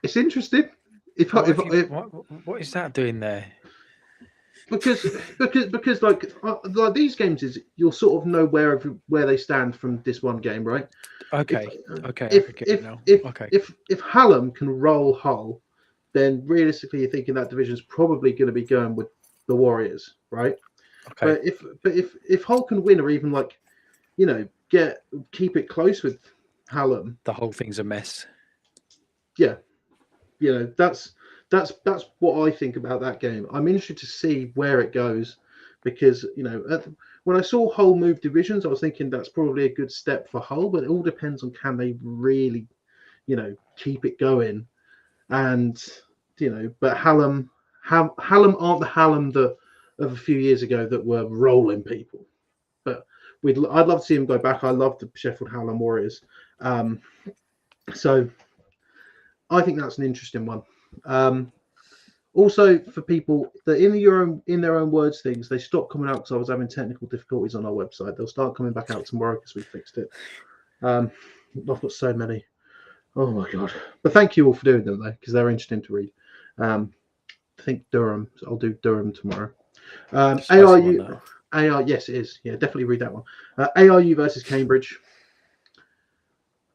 Speaker 1: It's interesting.
Speaker 2: What is that doing there?
Speaker 1: because like these games is you'll sort of know where they stand from this one game, right?
Speaker 2: Okay.
Speaker 1: If Hallam can roll Hull, then realistically you're thinking that division's probably going to be going with the Warriors, right?
Speaker 2: Okay.
Speaker 1: But if Hull can win or even like, keep it close with Hallam,
Speaker 2: the whole thing's a mess.
Speaker 1: Yeah, that's what I think about that game. I'm interested to see where it goes because when I saw Hull move divisions, I was thinking that's probably a good step for Hull, but it all depends on can they really, keep it going, and but Hallam aren't the Hallam of a few years ago that were rolling people, but I'd love to see him go back. I love the Sheffield Hallam Warriors, so I think that's an interesting one. Also, for people that in their own words things, they stopped coming out because I was having technical difficulties on our website. They'll start coming back out tomorrow because we fixed it. I've got so many. Oh my god! But thank you all for doing them though, because they're interesting to read. I think Durham. So I'll do Durham tomorrow. ARU. Yes, it is. Yeah, definitely read that one. ARU versus Cambridge.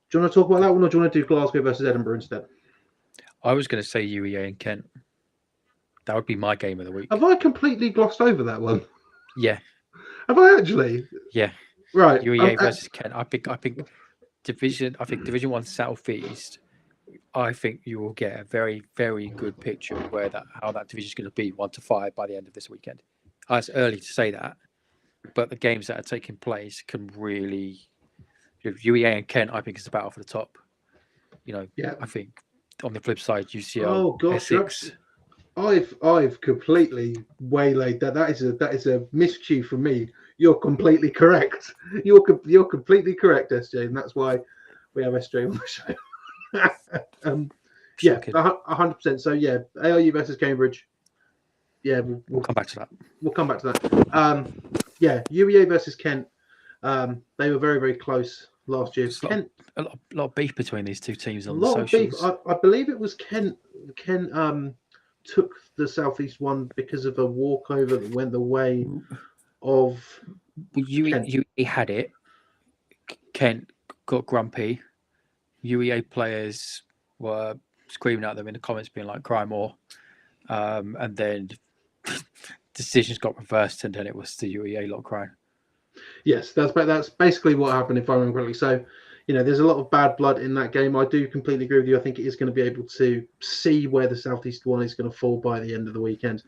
Speaker 1: Do you want to talk about that one, or do you want to do Glasgow versus Edinburgh instead?
Speaker 2: I was going to say UEA and Kent. That would be my game of the week.
Speaker 1: Have I completely glossed over that one?
Speaker 2: Yeah.
Speaker 1: Have I actually?
Speaker 2: Yeah.
Speaker 1: Right.
Speaker 2: UEA versus Kent. I think Division 1 South East. I think you will get a very, very good picture of how that division is going to be 1 to 5 by the end of this weekend. It's early to say that, but the games that are taking place can really. UEA and Kent, I think, is the battle for the top. I think on the flip side, UCL.
Speaker 1: Oh gosh, Essex. I've completely waylaid that. That is a miscue from me. You're completely correct. You're completely correct, SJ, and that's why we have SJ on the show. 100%. So yeah, ARU versus Cambridge. Yeah, we'll
Speaker 2: come back to that.
Speaker 1: We'll come back to that. UEA versus Kent. They were very, very close last year. Kent,
Speaker 2: a lot of beef between these two teams on the socials.
Speaker 1: Beef. I believe it was Kent. Kent took the Southeast one because of a walkover that went the way of.
Speaker 2: UEA had it. Kent got grumpy. UEA players were screaming at them in the comments, being like, "Cry more," and then decisions got reversed, and then it was the UEA lot crying.
Speaker 1: Yes, that's basically what happened, if I remember correctly. So, there's a lot of bad blood in that game. I do completely agree with you. I think it is going to be able to see where the Southeast one is going to fall by the end of the weekend,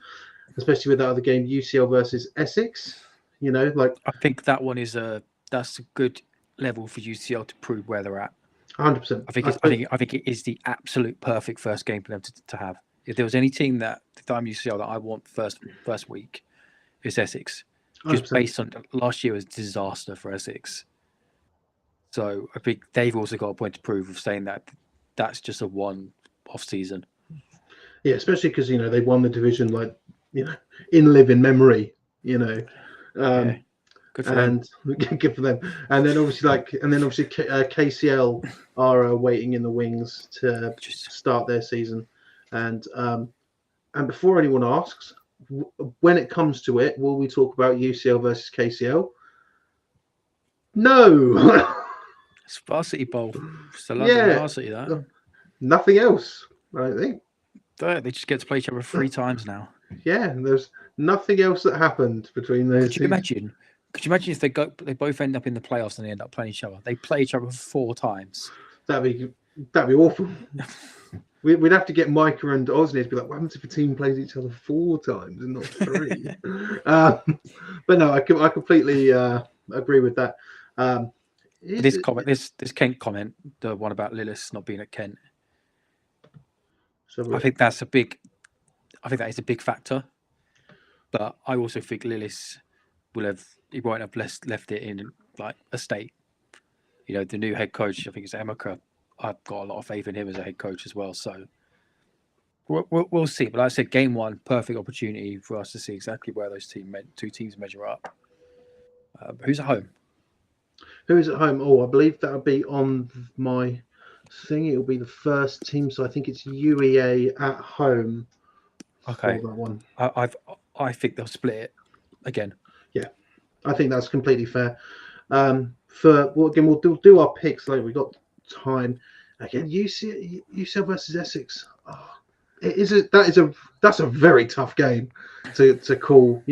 Speaker 1: especially with that other game, UCL versus Essex. I
Speaker 2: think that one that's a good level for UCL to prove where they're at.
Speaker 1: 100%.
Speaker 2: I think it is the absolute perfect first game for them to have. If there was any team that I'm UCL that I want first week, it's Essex. Just 100%. Based on last year was a disaster for Essex. So I think they've also got a point to prove of saying that that's just a one-off season.
Speaker 1: Yeah, especially because they won the division in living memory.
Speaker 2: Good for them.
Speaker 1: Good for them. And then obviously KCL are waiting in the wings to start their season. And before anyone asks, when it comes to it, will we talk about UCL versus KCL? No.
Speaker 2: It's Varsity Bowl. It's the London Varsity, that.
Speaker 1: Nothing else, I think.
Speaker 2: They just get to play each other 3 times now.
Speaker 1: Yeah, there's nothing else that happened between those.
Speaker 2: Could you imagine if they both end up in the playoffs and they end up playing each other? They play each other 4 times.
Speaker 1: That'd be awful. We'd have to get Micah and Osney to be like, what happens if a team plays each other 4 times and not 3? But no, I completely agree with that.
Speaker 2: This Kent comment, the one about Lillis not being at Kent, I think that is a big factor. But I also think Lillis won't have left it in like a state. The new head coach, I think it's Emeka. I've got a lot of faith in him as a head coach as well. So we'll see. But like I said, game 1, perfect opportunity for us to see exactly where those 2 teams measure up. Who's at home?
Speaker 1: Who is at home? Oh, I believe that'll be on my thing. It'll be the first team. So I think it's UEA at home.
Speaker 2: Okay.
Speaker 1: For that one.
Speaker 2: I think they'll split it again.
Speaker 1: Yeah, I think that's completely fair. We'll do our picks later. We got time again. UCL versus Essex. Oh, that's a very tough game to call.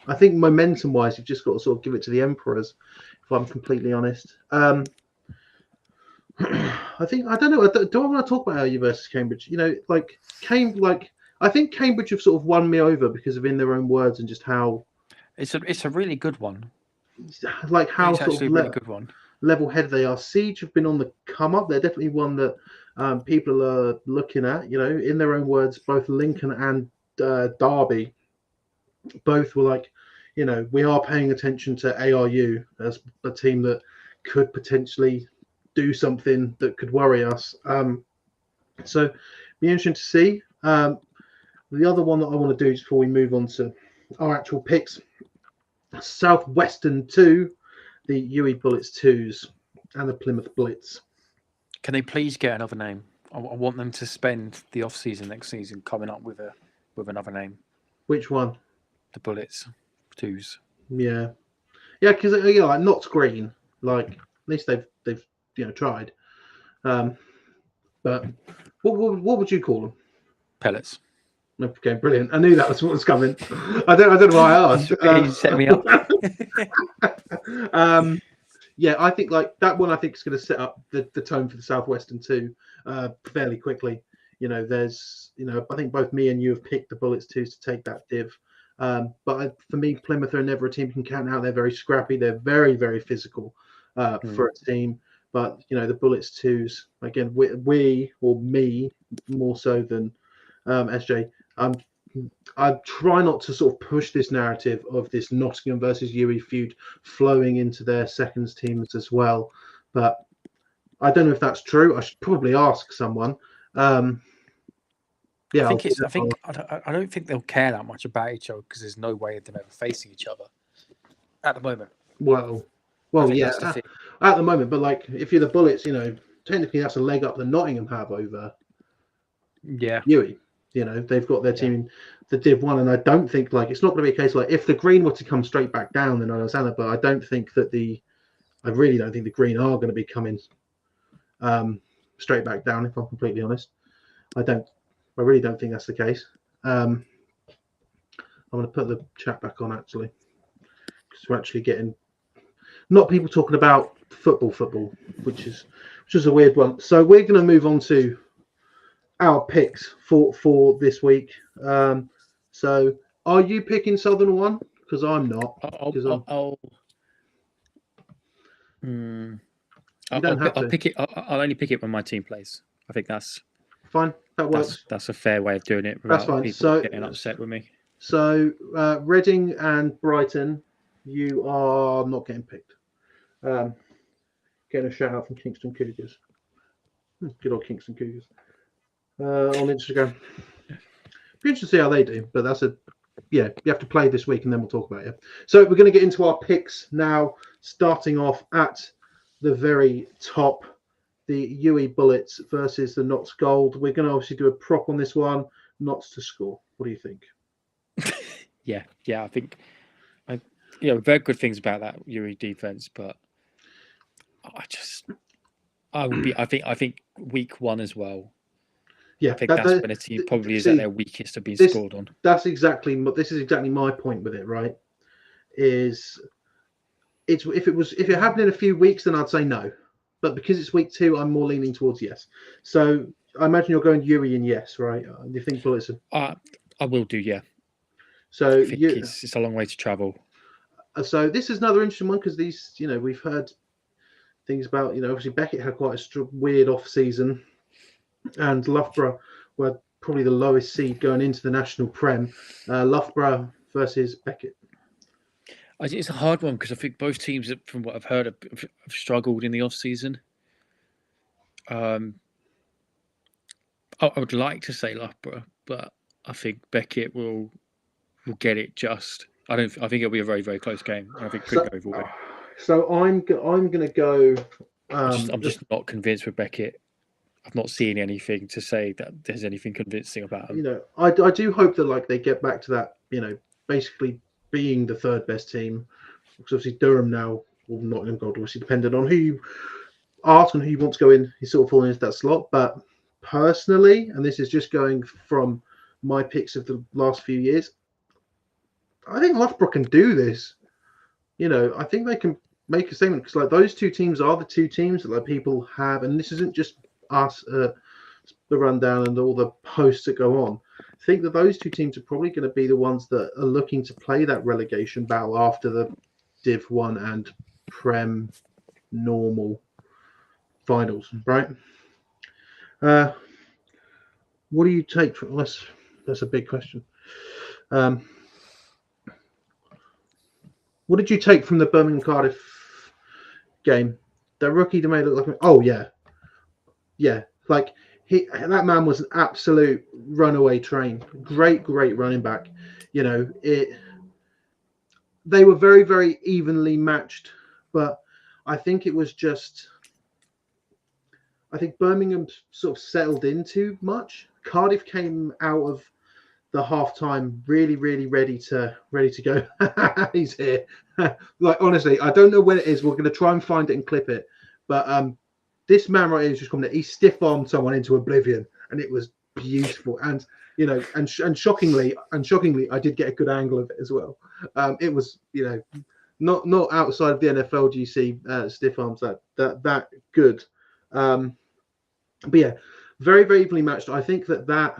Speaker 1: I think momentum wise, you've just got to sort of give it to the Emperors. If I'm completely honest, I don't know. Do I want to talk about OU versus Cambridge? I think Cambridge have sort of won me over because of, in their own words, and just how
Speaker 2: it's a really good one.
Speaker 1: Like how
Speaker 2: it's
Speaker 1: sort
Speaker 2: actually
Speaker 1: of
Speaker 2: a really good one.
Speaker 1: Level-headed they are. Siege have been on the come up. They're definitely one that people are looking at. In their own words, both Lincoln and Derby both were like, we are paying attention to ARU as a team that could potentially do something that could worry us. So be interesting to see. The other one that I want to do before we move on to our actual picks, Southwestern 2, the UE Bullets 2s, and the Plymouth Blitz.
Speaker 2: Can they please get another name? I want them to spend the off season next season coming up with another name.
Speaker 1: Which one?
Speaker 2: The Bullets 2s.
Speaker 1: Yeah, because like Notts Green, like at least they've tried. But what would you call them?
Speaker 2: Pellets.
Speaker 1: Okay, brilliant. I knew that was what was coming. I don't know why I asked.
Speaker 2: You set me up.
Speaker 1: Yeah, I think like that one. I think is going to set up the tone for the Southwestern 2 fairly quickly. There's I think both me and you have picked the Bullets 2s to take that div. But for me, Plymouth are never a team you can count out. They're very scrappy. They're very, very physical for a team. But the Bullets 2s again, we or me more so than SJ. I try not to sort of push this narrative of this Nottingham versus UE feud flowing into their seconds teams as well. But I don't know if that's true. I should probably ask someone. Yeah,
Speaker 2: I don't think they'll care that much about each other because there's no way of them ever facing each other at the moment.
Speaker 1: Well, yeah, at the moment. But like, if you're the Bullets, technically that's a leg up that Nottingham have over UE. They've got their team in the Div 1, and I don't think it's not going to be a case like if the Green were to come straight back down, then I understand it. But I really don't think the Green are going to be coming straight back down. If I'm completely honest, I really don't think that's the case. I'm going to put the chat back on actually, because we're actually getting not people talking about football, which is a weird one. So we're going to move on to our picks for this week. So are you picking Southern 1? Because I'm not.
Speaker 2: I'll pick it. I'll only pick it when my team plays. I think that's
Speaker 1: fine. That works.
Speaker 2: That's a fair way of doing it without people getting upset with me.
Speaker 1: So Reading and Brighton, you are not getting picked. Getting a shout out from Kingston Cougars. Good old Kingston Cougars. On Instagram. Be interesting to see how they do, but you have to play this week and then we'll talk about it. So we're going to get into our picks now, starting off at the very top, the UE Bullets versus the Notts Gold. We're going to obviously do a prop on this one, Notts to score. What do you think?
Speaker 2: Yeah, I think very good things about that UE defense, but I think week 1 as well.
Speaker 1: Yeah,
Speaker 2: I think that's when a team probably is at their weakest to be scored on.
Speaker 1: This is exactly my point with it, right? If it happened in a few weeks, then I'd say no. But because it's week 2, I'm more leaning towards yes. So I imagine you're going Yuri and yes, right? Do you think Bullets are...
Speaker 2: I will do, yeah.
Speaker 1: So
Speaker 2: I think it's a long way to travel.
Speaker 1: So this is another interesting one because these, we've heard things about, obviously Beckett had quite a weird off season. And Loughborough were probably the lowest seed going into the National Prem. Loughborough versus Beckett.
Speaker 2: It's a hard one because I think both teams, from what I've heard, have struggled in the off season. I would like to say Loughborough, but I think Beckett will get it just. I think it'll be a very, very close game. I think it could go either way.
Speaker 1: So I'm going to go.
Speaker 2: I'm just not convinced with Beckett. I've not seen anything to say that there's anything convincing about them.
Speaker 1: I do hope that they get back to that basically being the third best team. Because obviously Durham now, or Nottingham Gold, obviously depending on who you ask and who you want to go in, he's sort of falling into that slot. But personally, and this is just going from my picks of the last few years, I think Loughborough can do this. I think they can make a statement because like those two teams are the two teams that like people have, and this isn't just us, the rundown and all the posts that go on. I think that those two teams are probably going to be the ones that are looking to play that relegation battle after the Div 1 and Prem normal finals, right? What do you take from this? That's a big question. What did you take from the Birmingham Cardiff game? The rookie made it look like, oh yeah, like that man was an absolute runaway train. Great running back. They were very, very evenly matched, but I think it was just. I think Birmingham sort of settled in too much. Cardiff came out of the half-time really, really ready to go. He's here. Like, honestly, I don't know when it is. We're going to try and find it and clip it. But this man right here is just coming. He stiff-armed someone into oblivion, and it was beautiful. And and shockingly, I did get a good angle of it as well. It was, not outside of the NFL do you see stiff arms that good. But yeah, very, very evenly matched. I think that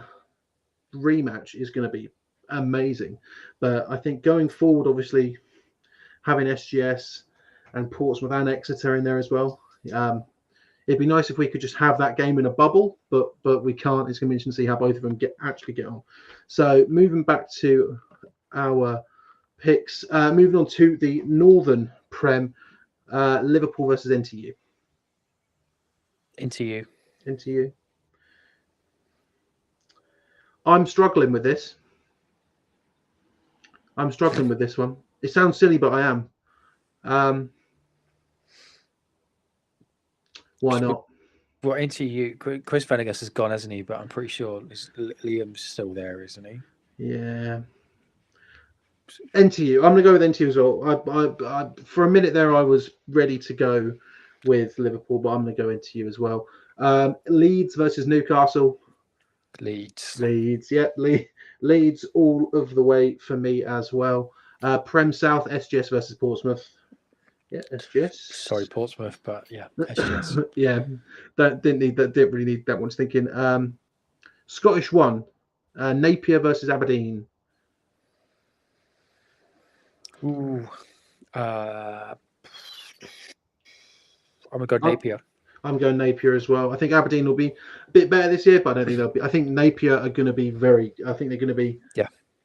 Speaker 1: rematch is going to be amazing. But I think going forward, obviously, having SGS and Portsmouth and Exeter in there as well. It'd be nice if we could just have that game in a bubble, but we can't. It's going to be interesting to see how both of them get on. So moving back to our picks, moving on to the Northern Prem, Liverpool versus NTU. NTU. I'm struggling with this. One. It sounds silly, but I am. Why not?
Speaker 2: Well, NTU, Chris Venegas has gone, hasn't he? But I'm pretty sure Liam's still there, isn't he?
Speaker 1: Yeah. NTU. I'm going to go with NTU as well. I for a minute there, I was ready to go with Liverpool, but I'm going to go NTU as well. Leeds versus Newcastle.
Speaker 2: Leeds.
Speaker 1: Yeah, Leeds all of the way for me as well. Prem South, SGS versus Portsmouth. Yeah, SGS.
Speaker 2: Sorry, Portsmouth, but yeah, SGS.
Speaker 1: Yeah, didn't really need that one. Thinking Scottish 1, Napier versus Aberdeen.
Speaker 2: Ooh, I'm gonna go Napier.
Speaker 1: I'm going Napier as well. I think Aberdeen will be a bit better this year, but I don't think they'll be. I think Napier are going to be I think they're going to be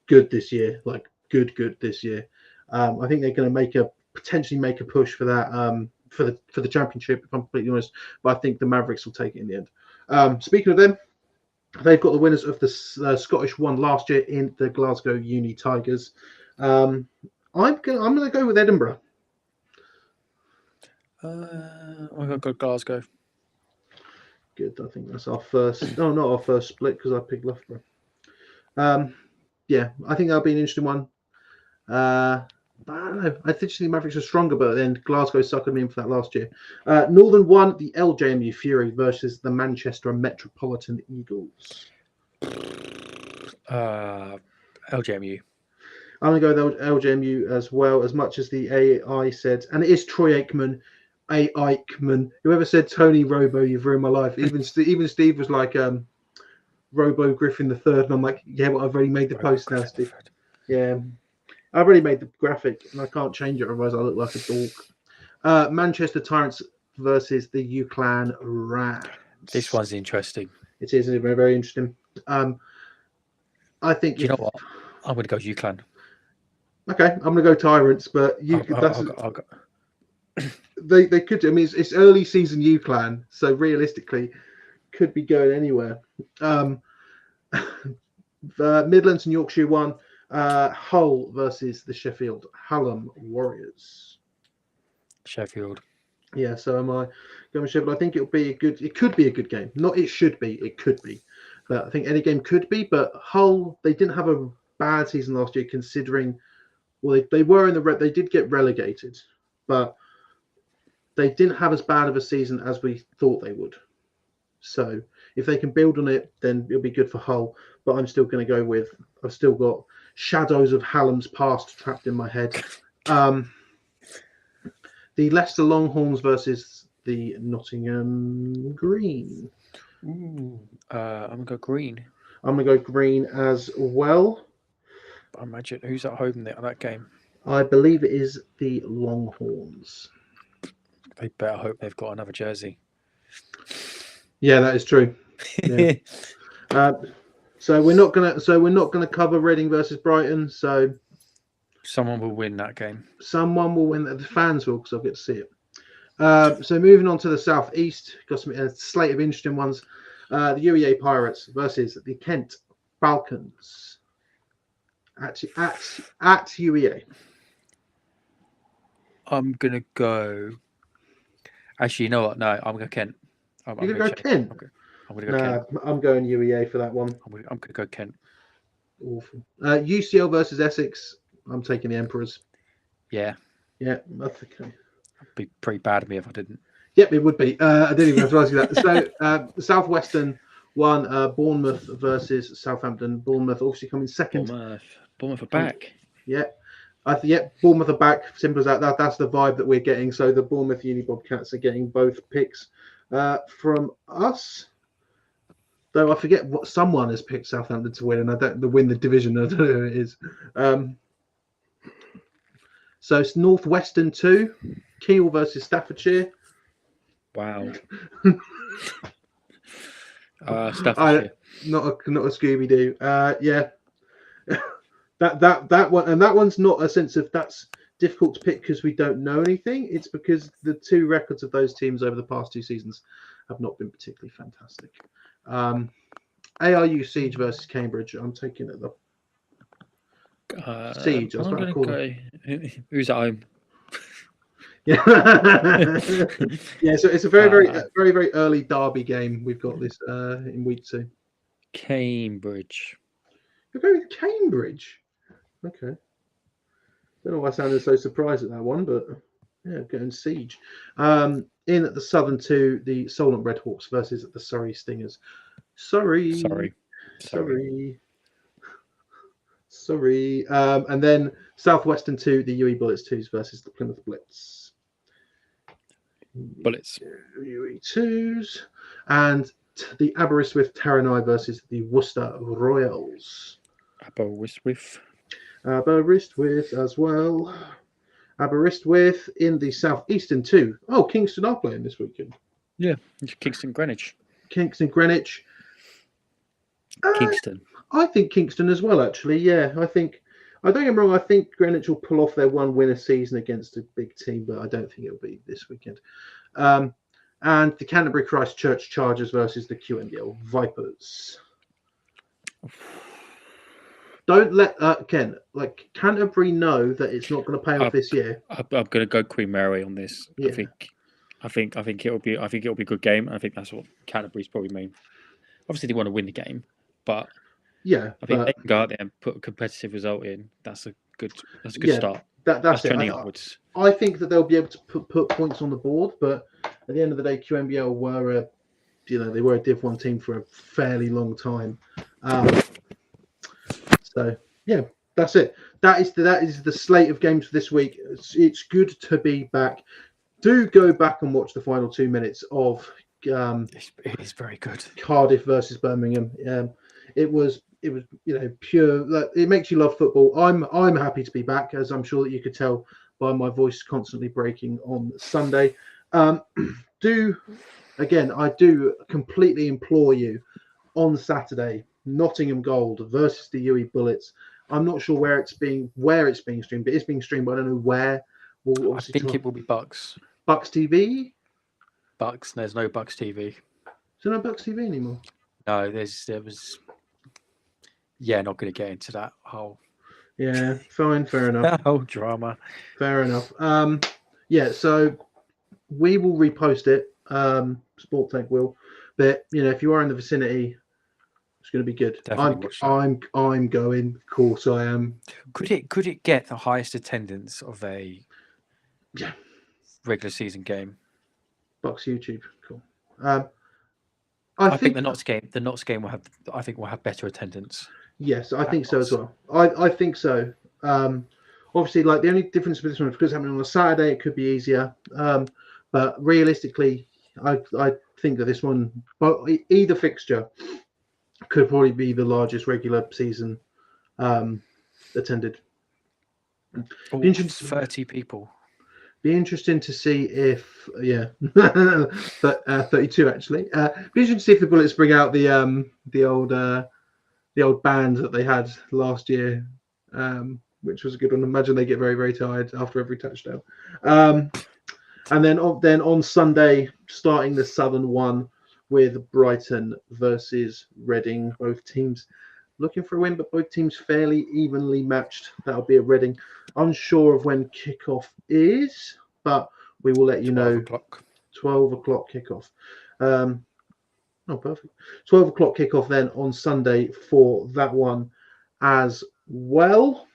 Speaker 1: good this year, like good this year. I think they're going to potentially make a push for that for the championship, if I'm completely honest. But I think the Mavericks will take it in the end. Speaking of them, they've got the winners of the Scottish 1 last year in the Glasgow Uni Tigers. I'm going to go with Edinburgh.
Speaker 2: I'm going to go Glasgow.
Speaker 1: Good. I think that's our first. No, not our first split because I picked Loughborough. Yeah, I think that'll be an interesting one. I don't know. I think the Mavericks are stronger, but then Glasgow suckered me in for that last year. Northern 1, the LJMU Fury versus the Manchester Metropolitan Eagles.
Speaker 2: LJMU.
Speaker 1: I'm going to go with LJMU as well, as much as the AI said. And it is Troy Aikman. Whoever said Tony Robo, you've ruined my life. Even Steve was like Robo Griffin the Third, and I'm like, yeah, well, I've already made the post now, Steve. Yeah, I've already made the graphic, and I can't change it, otherwise I look like a dork. Manchester Tyrants versus the UClan Rams.
Speaker 2: This one's interesting.
Speaker 1: It is very, very interesting. I think.
Speaker 2: Do you know what? I'm going to go UClan.
Speaker 1: Okay, I'm going to go Tyrants, but they could do. I mean, it's early season UClan, so realistically, could be going anywhere. Midlands and Yorkshire 1, Hull versus the Sheffield Hallam Warriors.
Speaker 2: Sheffield.
Speaker 1: Yeah, so am I going with Sheffield? I think it could be a good game. Not it should be, it could be. But I think any game could be. But Hull, they didn't have a bad season last year, considering they were in they did get relegated, but they didn't have as bad of a season as we thought they would. So if they can build on it, then it'll be good for Hull. But I'm still going to go with, I've still got shadows of Hallam's past trapped in my head. The Leicester Longhorns versus the Nottingham Green.
Speaker 2: Ooh, I'm going to go green.
Speaker 1: I'm going to go green as well.
Speaker 2: I imagine who's at home there on that game?
Speaker 1: I believe it is the Longhorns.
Speaker 2: They better hope they've got another jersey.
Speaker 1: Yeah, that is true. Yeah. So we're not gonna cover Reading versus Brighton. So
Speaker 2: someone will win that game.
Speaker 1: Someone will win. The fans will, because I'll get to see it. So moving on to the southeast, got some slate of interesting ones. The UEA Pirates versus the Kent Falcons at UEA.
Speaker 2: I'm gonna go. Actually, you know what? No, I'm going to Kent.
Speaker 1: You're going to go Kent?
Speaker 2: I'm going to go Kent.
Speaker 1: I'm going UEA for that one.
Speaker 2: I'm going to go Kent.
Speaker 1: Awful. UCL versus Essex. I'm taking the Emperors.
Speaker 2: Yeah.
Speaker 1: Yeah, that's okay.
Speaker 2: It'd be pretty bad of me if I didn't.
Speaker 1: Yep, it would be. I didn't even have to ask you that. So, the Southwestern one, Bournemouth versus Southampton. Bournemouth obviously coming second.
Speaker 2: Bournemouth are back.
Speaker 1: Yeah. Bournemouth are back. Simple as that. That's the vibe that we're getting. So the Bournemouth Uni Bobcats are getting both picks from us. Though I forget what someone has picked Southampton to win, and I don't win the division. I don't know who it is. So it's Northwestern 2, Kiel versus Staffordshire.
Speaker 2: Wow. Staffordshire.
Speaker 1: Not a Scooby Doo. Yeah. that one, and that one's not a sense of that's difficult to pick because we don't know anything. It's because the two records of those teams over the past two seasons have not been particularly fantastic. ARU Siege versus Cambridge. I'm taking it Siege.
Speaker 2: I'm going to go. Who's at home?
Speaker 1: Yeah. Yeah. So it's a very early derby game. We've got this in week 2.
Speaker 2: Cambridge.
Speaker 1: You're going with Cambridge. Okay. Don't know why I sounded so surprised at that one, but yeah, going Siege. In at the Southern 2, the Solent Redhawks versus the Surrey Stingers. Sorry. And then Southwestern 2, the UE Bullets 2s versus the Plymouth Blitz.
Speaker 2: Bullets.
Speaker 1: UE 2s. And the Aberystwyth Taranai versus the Worcester Royals.
Speaker 2: Aberystwyth
Speaker 1: as well. Aberystwyth in the Southeastern 2. Oh, Kingston are playing this weekend.
Speaker 2: Yeah, Kingston Greenwich.
Speaker 1: Kingston. I think Kingston as well, actually. Yeah, I don't get me wrong, I think Greenwich will pull off their one win a season against a big team, but I don't think it'll be this weekend. And the Canterbury Christchurch Chargers versus the QNDL Vipers. Don't let Canterbury know that it's not going to pay off this year.
Speaker 2: I'm going to go Queen Mary on this.
Speaker 1: Yeah.
Speaker 2: I think it'll be a good game. I think that's what Canterbury's probably mean. Obviously, they want to win the game, but
Speaker 1: yeah,
Speaker 2: I think they can go out there and put a competitive result in. That's a good start.
Speaker 1: That's
Speaker 2: turning upwards.
Speaker 1: I think that they'll be able to put points on the board, but at the end of the day, QMBL were they were a Div 1 team for a fairly long time. So yeah, that's it. That is the slate of games for this week. It's good to be back. Do go back and watch the final 2 minutes of
Speaker 2: it is very good.
Speaker 1: Cardiff versus Birmingham. It was pure. It makes you love football. I'm happy to be back, as I'm sure that you could tell by my voice constantly breaking on Sunday. I do completely implore you on Saturday, Nottingham Gold versus the UE Bullets. I'm not sure where it's being streamed, but it's being streamed, but I don't know where.
Speaker 2: I think it will be BUCS.
Speaker 1: BUCS TV?
Speaker 2: BUCS. There's no BUCS TV.
Speaker 1: Is there no BUCS TV anymore?
Speaker 2: No, there was. Yeah, not going to get into that whole.
Speaker 1: Yeah, fine, fair enough.
Speaker 2: That whole drama.
Speaker 1: Fair enough. Yeah, so we will repost it. Sport Tech will, but if you are in the vicinity, It's going to be good.
Speaker 2: Definitely watch that.
Speaker 1: I'm going. Of course, I am.
Speaker 2: Could it get the highest attendance of a regular season game?
Speaker 1: BUCS YouTube, cool.
Speaker 2: I think the Notts game will have better attendance.
Speaker 1: Yes, I think so as well. I think so. Obviously, like the only difference with this one, because it's happening on a Saturday, it could be easier. But realistically, I think that this one, either fixture, could probably be the largest regular season attended.
Speaker 2: 30 people.
Speaker 1: Be interesting to see if, but 32 actually. Be interesting to see if the Bullets bring out the old band that they had last year, which was a good one. Imagine they get very, very tired after every touchdown. And then on Sunday, starting the Southern one with Brighton versus Reading. Both teams looking for a win, but both teams fairly evenly matched. That'll be at Reading. Unsure of when kickoff is, but we will let you know. 12 o'clock kickoff. Perfect. 12 o'clock kickoff then on Sunday for that one as well.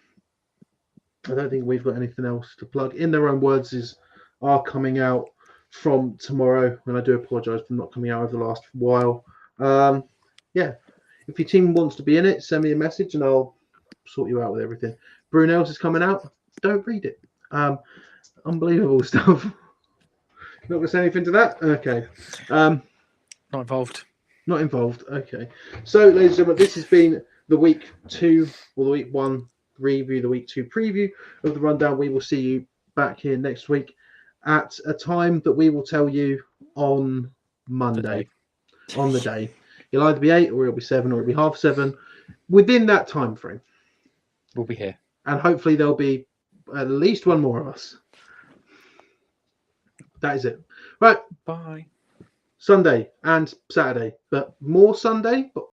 Speaker 1: I don't think we've got anything else to plug. In Their Own Words are coming out from tomorrow, and I do apologise for not coming out over the last while. If your team wants to be in it, send me a message and I'll sort you out with everything. Brunel's is coming out. Don't read it. Unbelievable stuff. Not going to say anything to that? Okay.
Speaker 2: Not involved.
Speaker 1: Not involved. Okay. So, ladies and gentlemen, this has been the week 2, or the week 1 review, the week 2 preview of the rundown. We will see you back here next week at a time that we will tell you on Monday. On the day. It'll either be 8 or it'll be 7 or it'll be 7:30. Within that time frame.
Speaker 2: We'll be here. And
Speaker 1: hopefully there'll be at least one more of us. That is it. Right.
Speaker 2: Bye.
Speaker 1: Sunday and Saturday, but more Sunday, but